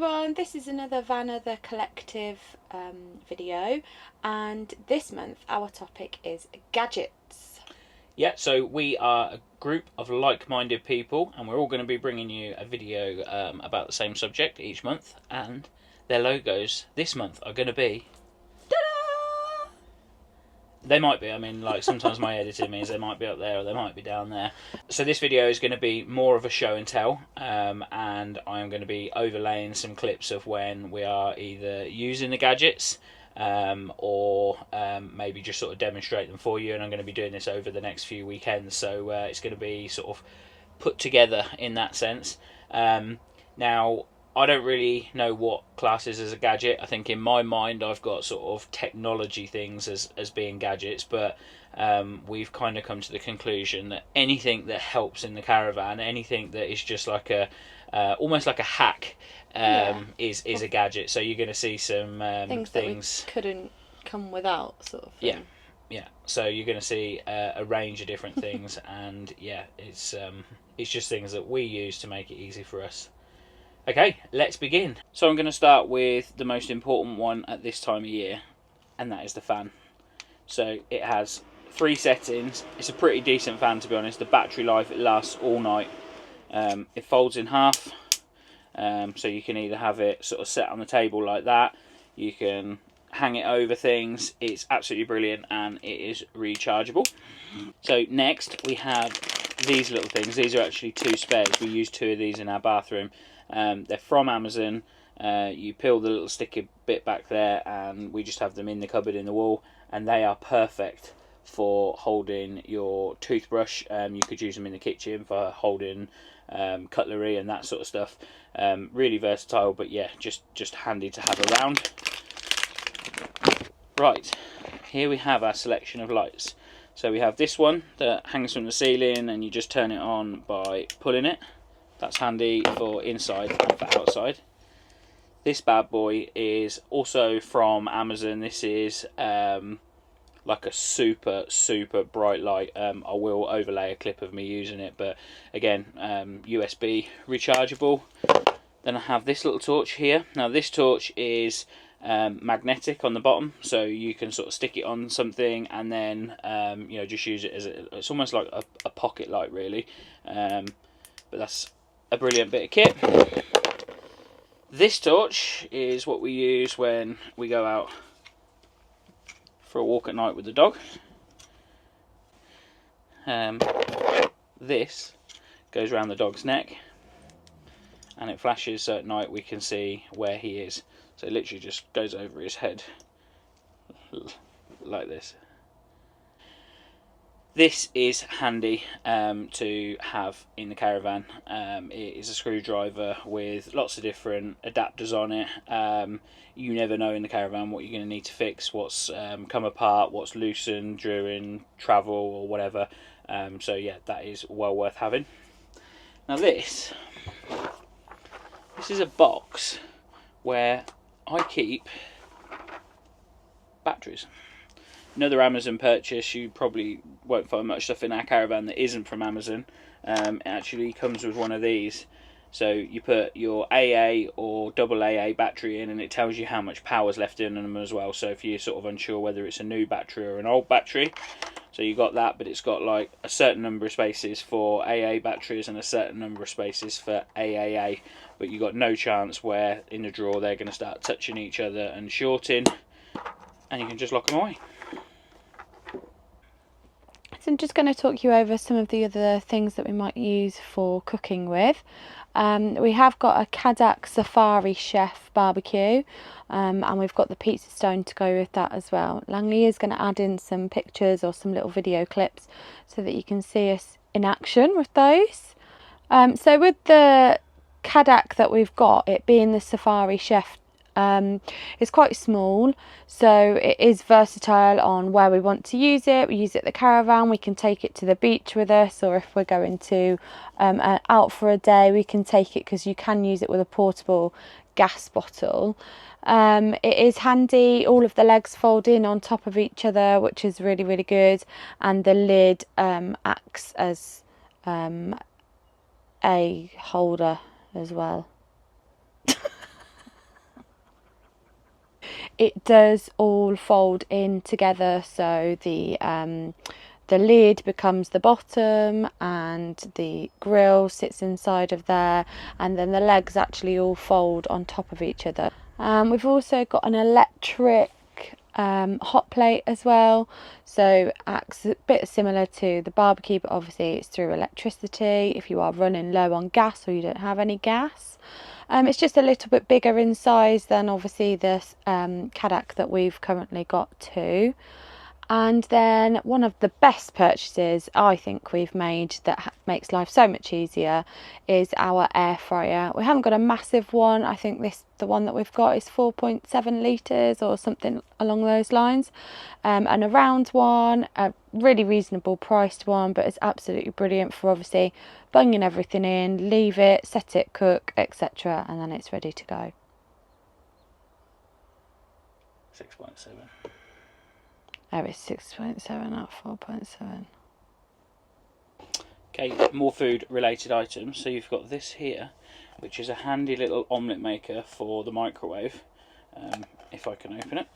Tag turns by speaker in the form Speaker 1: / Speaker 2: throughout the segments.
Speaker 1: everyone, this is another Vanna the Collective video, and this month our topic is gadgets.
Speaker 2: Yeah, so we are a group of like-minded people, and we're all going to be bringing you a video about the same subject each month, and their logos this month are going to be...
Speaker 1: Ta-da!
Speaker 2: They might be, I mean, like, sometimes my editing means they might be up there or they might be down there. So this video is going to be more of a show and tell, and I'm going to be overlaying some clips of when we are either using the gadgets or maybe just sort of demonstrate them for you, and I'm going to be doing this over the next few weekends, so it's going to be sort of put together in that sense. Now, I don't really know what classes as a gadget. I think in my mind I've got sort of technology things as being gadgets, but we've kind of come to the conclusion that anything that helps in the caravan, anything that is just like a almost like a hack, is a gadget. So you're going to see some
Speaker 1: things that we couldn't come without, sort of thing.
Speaker 2: Yeah. So you're going to see a range of different things, and yeah, it's just things that we use to make it easy for us. Okay, let's begin. So I'm going to start with the most important one at this time of year, and that is the fan. So it has 3 settings. It's a pretty decent fan, to be honest. The battery life, it lasts all night. It folds in half, so you can either have it sort of set on the table like that, you can hang it over things. It's absolutely brilliant, and it is rechargeable. So next we have these little things. These are actually 2 spares. We use 2 of these in our bathroom. They're from Amazon. You peel the little sticky bit back there, and we just have them in the cupboard in the wall, and they are perfect for holding your toothbrush. You could use them in the kitchen for holding cutlery and that sort of stuff. Really versatile, but yeah, just handy to have around. Right, here we have our selection of lights. So we have this one that hangs from the ceiling, and you just turn it on by pulling it. That's handy for inside and for outside. This bad boy is also from Amazon. This is like a super bright light. I will overlay a clip of me using it, but again, USB rechargeable. Then I have this little torch here. Now this torch is magnetic on the bottom, so you can sort of stick it on something and then just use it as it's almost like a pocket light, really. But that's a brilliant bit of kit. This torch is what we use when we go out for a walk at night with the dog. This goes around the dog's neck, and it flashes, so at night we can see where he is. So it literally just goes over his head like this. This is handy to have in the caravan. It is a screwdriver with lots of different adapters on it. You never know in the caravan what you're going to need to fix, what's come apart, what's loosened during travel or whatever. So yeah, that is well worth having. Now this is a box where I keep batteries. Another Amazon purchase. You probably won't find much stuff in our caravan that isn't from Amazon. It actually comes with one of these. So you put your AA or AA battery in, and it tells you how much power's left in them as well. So if you're sort of unsure whether it's a new battery or an old battery, so you got that, but it's got like a certain number of spaces for AA batteries and a certain number of spaces for AAA. But you got no chance where in the drawer they're going to start touching each other and shorting, and you can just lock them away.
Speaker 1: So I'm just going to talk you over some of the other things that we might use for cooking with. We have got a Cadac Safari Chef barbecue, and we've got the pizza stone to go with that as well. Langley is going to add in some pictures or some little video clips so that you can see us in action with those. So with the Cadac that we've got, it being the Safari Chef, it's quite small, so it is versatile on where we want to use it. We use it at the caravan, we can take it to the beach with us, or if we're going to out for a day, we can take it, because you can use it with a portable gas bottle. It is handy. All of the legs fold in on top of each other, which is really good, and the lid acts as a holder as well. it does all fold in together, so the lid becomes the bottom and the grill sits inside of there, and then the legs actually all fold on top of each other. We've also got an electric hot plate as well, so acts a bit similar to the barbecue, but obviously it's through electricity if you are running low on gas or you don't have any gas. It's just a little bit bigger in size than obviously this Cadac that we've currently got too. And then one of the best purchases I think we've made that makes life so much easier is our air fryer. We haven't got a massive one. I think the one that we've got is 4.7 litres or something along those lines. And a round one, a really reasonable priced one, but it's absolutely brilliant for obviously bunging everything in, leave it, set it, cook, etc. and then it's ready to go.
Speaker 2: 6.7.
Speaker 1: Oh, it's 6.7, not 4.7.
Speaker 2: Okay, more food related items. So you've got this here, which is a handy little omelette maker for the microwave, if I can open it.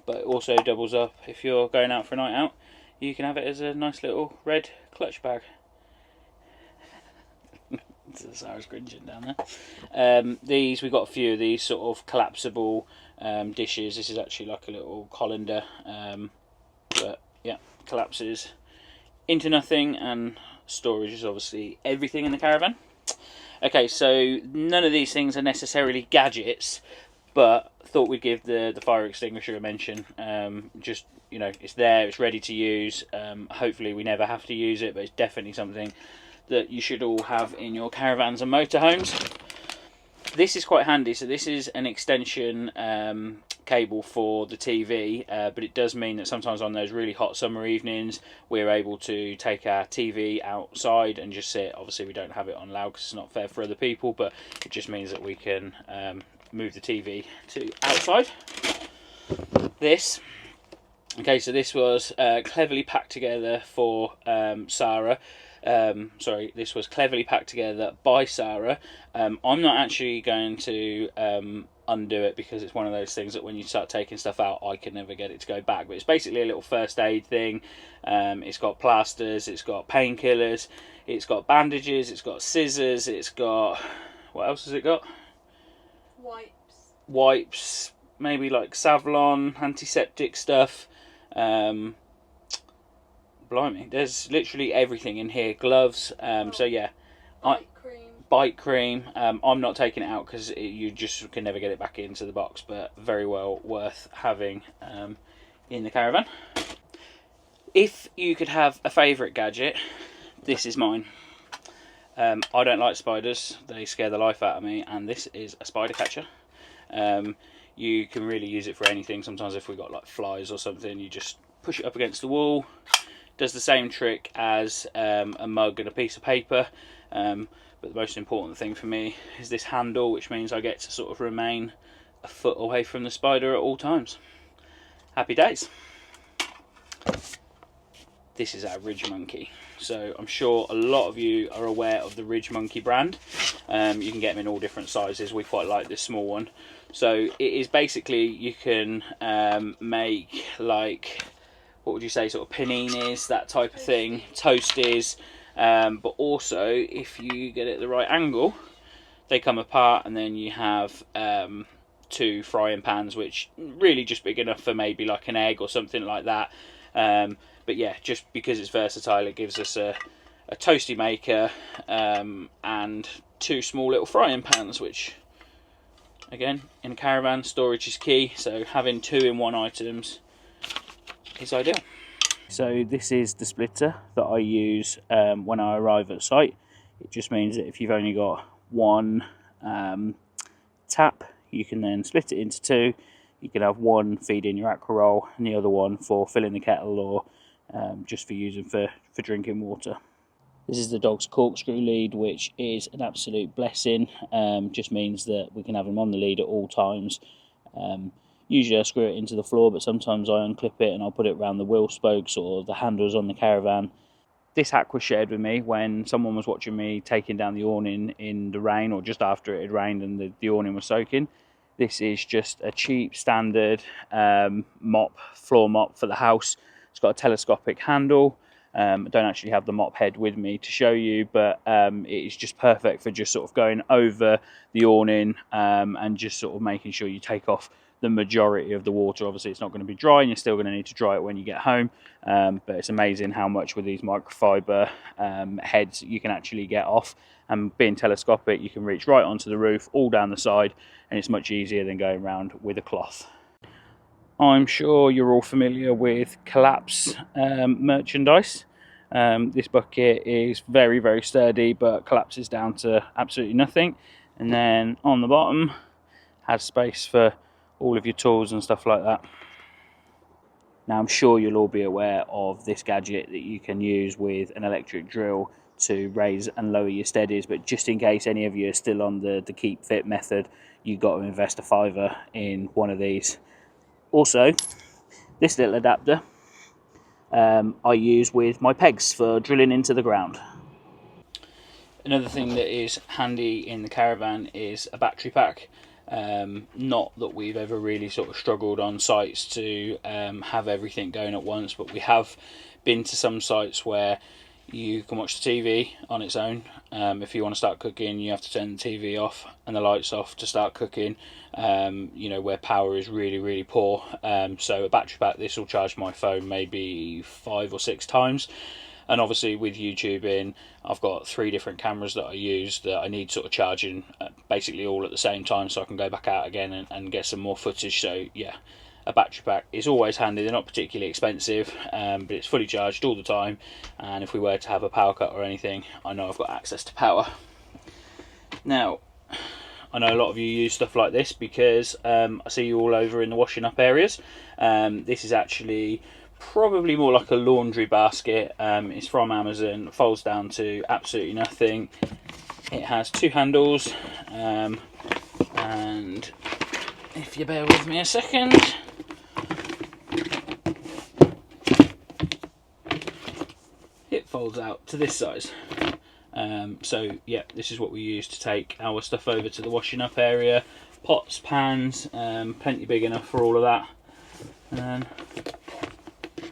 Speaker 2: But it also doubles up if you're going out for a night out. You can have it as a nice little red clutch bag. Sara's gringing down there. We've got a few of these sort of collapsible dishes. This is actually like a little colander, but yeah, collapses into nothing, and storage is obviously everything in the Caravan. Okay, so none of these things are necessarily gadgets, but thought we'd give the fire extinguisher a mention. Just, you know, it's there, it's ready to use. Hopefully we never have to use it, but it's definitely something that you should all have in your caravans and motorhomes. This is quite handy. So this is an extension cable for the TV, but it does mean that sometimes on those really hot summer evenings we're able to take our TV outside and just sit. Obviously we don't have it on loud because it's not fair for other people, but it just means that we can move the TV to outside. Okay, so this was cleverly packed together for Sara. This was cleverly packed together by Sara. I'm not actually going to undo it because it's one of those things that when you start taking stuff out, I can never get it to go back. But it's basically a little first aid thing. It's got plasters, it's got painkillers, it's got bandages, it's got scissors, it's got... what else has it got? Wipes, maybe like Savlon, antiseptic stuff. Blimey, there's literally everything in here. Gloves, so yeah. Bite cream. I'm not taking it out because you just can never get it back into the box, but very well worth having in the Caravan. If you could have a favourite gadget, this is mine. I don't like spiders, they scare the life out of me, and this is a spider catcher. You can really use it for anything. Sometimes if we've got like flies or something, you just push it up against the wall. Does the same trick as a mug and a piece of paper, but the most important thing for me is this handle, which means I get to sort of remain a foot away from the spider at all times. Happy days. This is our Ridge Monkey. So I'm sure a lot of you are aware of the Ridge Monkey brand. You can get them in all different sizes. We quite like this small one. So it is basically, you can make like, what would you say, sort of paninis, that type of thing, toasties, but also if you get it at the right angle, they come apart, and then you have two frying pans, which really just big enough for maybe like an egg or something like that. But yeah, just because it's versatile, it gives us a toasty maker and two small little frying pans, which again, in a Caravan, storage is key, so having 2-in-1 items is ideal. So this is the splitter that I use when I arrive at site. It just means that if you've only got one tap, you can then split it into two. You can have one feeding your aqua roll and the other one for filling the kettle, or just for using for drinking water. This is the dog's corkscrew lead, which is an absolute blessing. Just means that we can have them on the lead at all times. Usually I screw it into the floor, but sometimes I unclip it and I'll put it around the wheel spokes or the handles on the Caravan. This hack was shared with me when someone was watching me taking down the awning in the rain, or just after it had rained and the awning was soaking. This is just a cheap standard floor mop for the house. It's got a telescopic handle. I don't actually have the mop head with me to show you, but it is just perfect for just sort of going over the awning and just sort of making sure you take off the majority of the water. Obviously it's not going to be dry and you're still going to need to dry it when you get home, but it's amazing how much with these microfiber heads you can actually get off. And being telescopic, you can reach right onto the roof, all down the side, and it's much easier than going around with a cloth. I'm sure you're all familiar with Collapse merchandise. This bucket is very, very sturdy, but collapses down to absolutely nothing. And then on the bottom has space for all of your tools and stuff like that. Now I'm sure you'll all be aware of this gadget that you can use with an electric drill to raise and lower your steadies, but just in case any of you are still on the keep fit method, you've got to invest a £5 in one of these. Also, this little adapter I use with my pegs for drilling into the ground. Another thing that is handy in the Caravan is a battery pack. Not that we've ever really sort of struggled on sites to have everything going at once, but we have been to some sites where you can watch the TV on its own. If you want to start cooking, you have to turn the TV off and the lights off to start cooking, you know, where power is really, really poor. So a battery pack, this will charge my phone maybe 5 or 6 times. And obviously with YouTubing, I've got 3 different cameras that I use that I need sort of charging basically all at the same time, so I can go back out again and get some more footage. So yeah, a battery pack is always handy. They're not particularly expensive, but it's fully charged all the time, and if we were to have a power cut or anything, I know I've got access to power. Now, I know a lot of you use stuff like this because I see you all over in the washing up areas. This is actually probably more like a laundry basket. It's from Amazon, folds down to absolutely nothing. It has 2 handles, and if you bear with me a second, it folds out to this size. So yeah, this is what we use to take our stuff over to the washing up area. Pots, pans, plenty big enough for all of that. And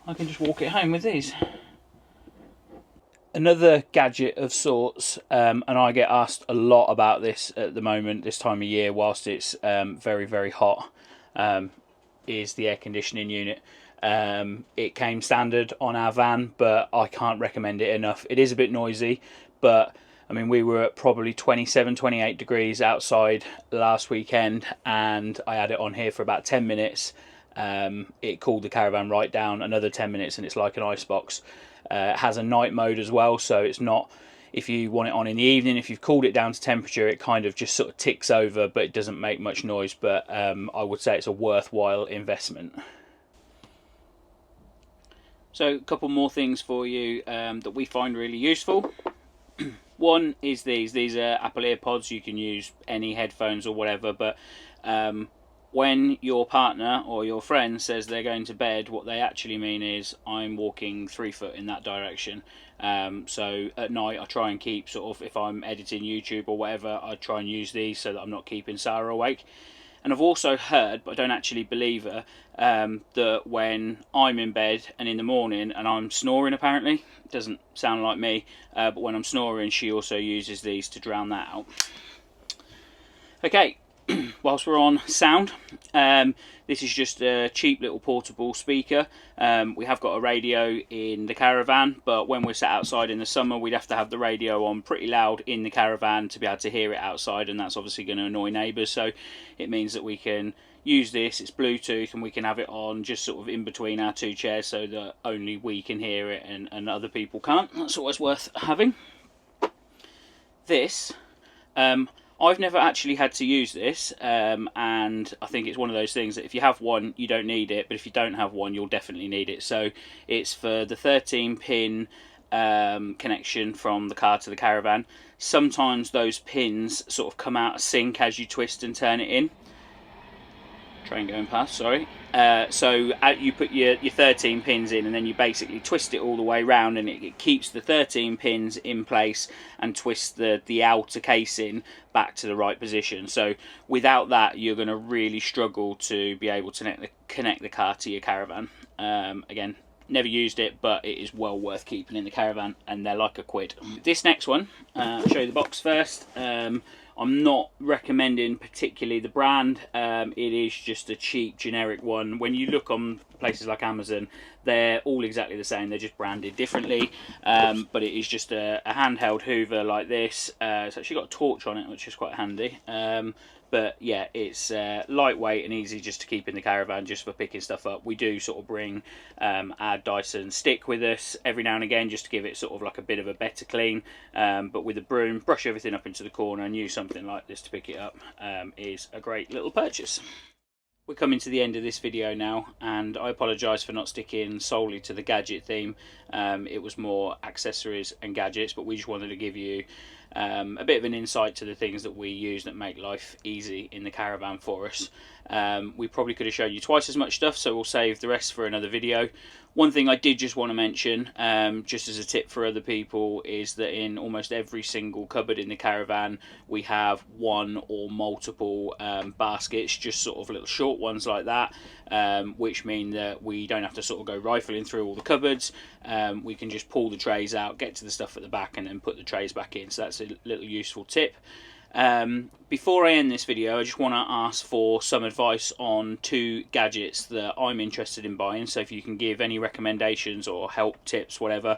Speaker 2: I can just walk it home with these. Another gadget of sorts, and I get asked a lot about this at the moment, this time of year, whilst it's very, very hot, is the air conditioning unit. It came standard on our van, but I can't recommend it enough. It is a bit noisy, but I mean, we were at probably 27, 28 degrees outside last weekend, and I had it on here for about 10 minutes. It cooled the Caravan right down. Another 10 minutes and it's like an icebox. It has a night mode as well, so it's not, if you want it on in the evening, if you've cooled it down to temperature, it kind of just sort of ticks over, but it doesn't make much noise. But I would say it's a worthwhile investment. So a couple more things for you that we find really useful. One is these are Apple AirPods. You can use any headphones or whatever, but when your partner or your friend says they're going to bed, what they actually mean is, I'm walking 3 foot in that direction. So at night I try and keep sort of, if I'm editing YouTube or whatever, I try and use these so that I'm not keeping Sara awake. And I've also heard, but I don't actually believe her, that when I'm in bed and in the morning and I'm snoring, apparently, it doesn't sound like me, but when I'm snoring she also uses these to drown that out. Okay. Whilst we're on sound, this is just a cheap little portable speaker. We have got a radio in the Caravan, but when we're sat outside in the summer, we'd have to have the radio on pretty loud in the Caravan to be able to hear it outside, and that's obviously going to annoy neighbours. So it means that we can use this. It's Bluetooth, and we can have it on just sort of in between our 2 chairs so that only we can hear it and other people can't. That's always worth having. This, I've never actually had to use this, and I think it's one of those things that if you have one, you don't need it, but if you don't have one, you'll definitely need it. So it's for the 13-pin connection from the car to the Caravan. Sometimes those pins sort of come out of sync as you twist and turn it in. train going past, sorry. So you put your 13 pins in, and then you basically twist it all the way round, and it keeps the 13 pins in place and twists the outer casing back to the right position. So without that, you're going to really struggle to be able to connect the car to your Caravan. Again, never used it, but it is well worth keeping in the Caravan, and they're like £1. This next one, I'll show you the box first. I'm not recommending particularly the brand. It is just a cheap generic one. When you look on places like Amazon, they're all exactly the same. They're just branded differently, but it is just a handheld hoover like this. It's actually got a torch on it, which is quite handy. But yeah, it's lightweight and easy just to keep in the Caravan, just for picking stuff up. We do sort of bring our Dyson stick with us every now and again, just to give it sort of like a bit of a better clean. But with a broom, brush everything up into the corner, and use something like this to pick it up is a great little purchase. We're coming to the end of this video now, and I apologise for not sticking solely to the gadget theme. It was more accessories and gadgets, but we just wanted to give you a bit of an insight to the things that we use that make life easy in the Caravan for us. We probably could have shown you twice as much stuff, so we'll save the rest for another video. One thing I did just want to mention, just as a tip for other people, is that in almost every single cupboard in the Caravan we have one or multiple baskets, just sort of little short ones like that, which mean that we don't have to sort of go rifling through all the cupboards. We can just pull the trays out, get to the stuff at the back, and then put the trays back in. So that's a little useful tip. Before I end this video, I just want to ask for some advice on 2 gadgets that I'm interested in buying. So if you can give any recommendations or help tips, whatever,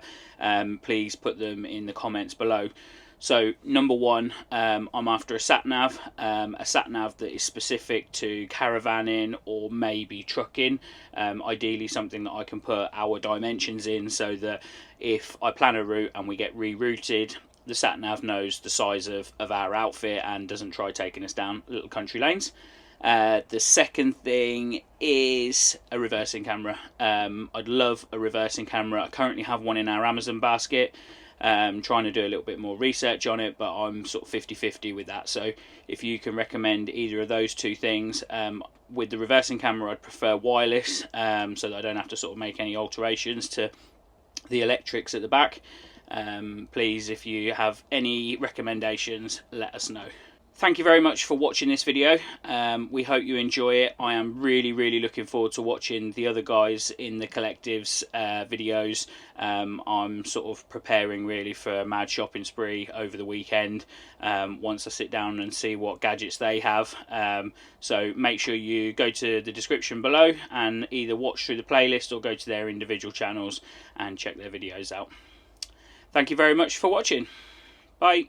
Speaker 2: please put them in the comments below. So number one, I'm after a sat-nav that is specific to caravanning or maybe trucking. Ideally something that I can put our dimensions in, so that if I plan a route and we get rerouted, the sat-nav knows the size of our outfit and doesn't try taking us down little country lanes. The second thing is a reversing camera. I'd love a reversing camera. I currently have one in our Amazon basket. Trying to do a little bit more research on it, but I'm sort of 50-50 with that. So if you can recommend either of those 2 things, with the reversing camera I'd prefer wireless, so that I don't have to sort of make any alterations to the electrics at the back. Please, if you have any recommendations, let us know. Thank you very much for watching this video. We hope you enjoy it. I am really looking forward to watching the other guys in the collectives videos. I'm sort of preparing really for a mad shopping spree over the weekend, once I sit down and see what gadgets they have. So make sure you go to the description below and either watch through the playlist or go to their individual channels and check their videos out. Thank you very much for watching. Bye.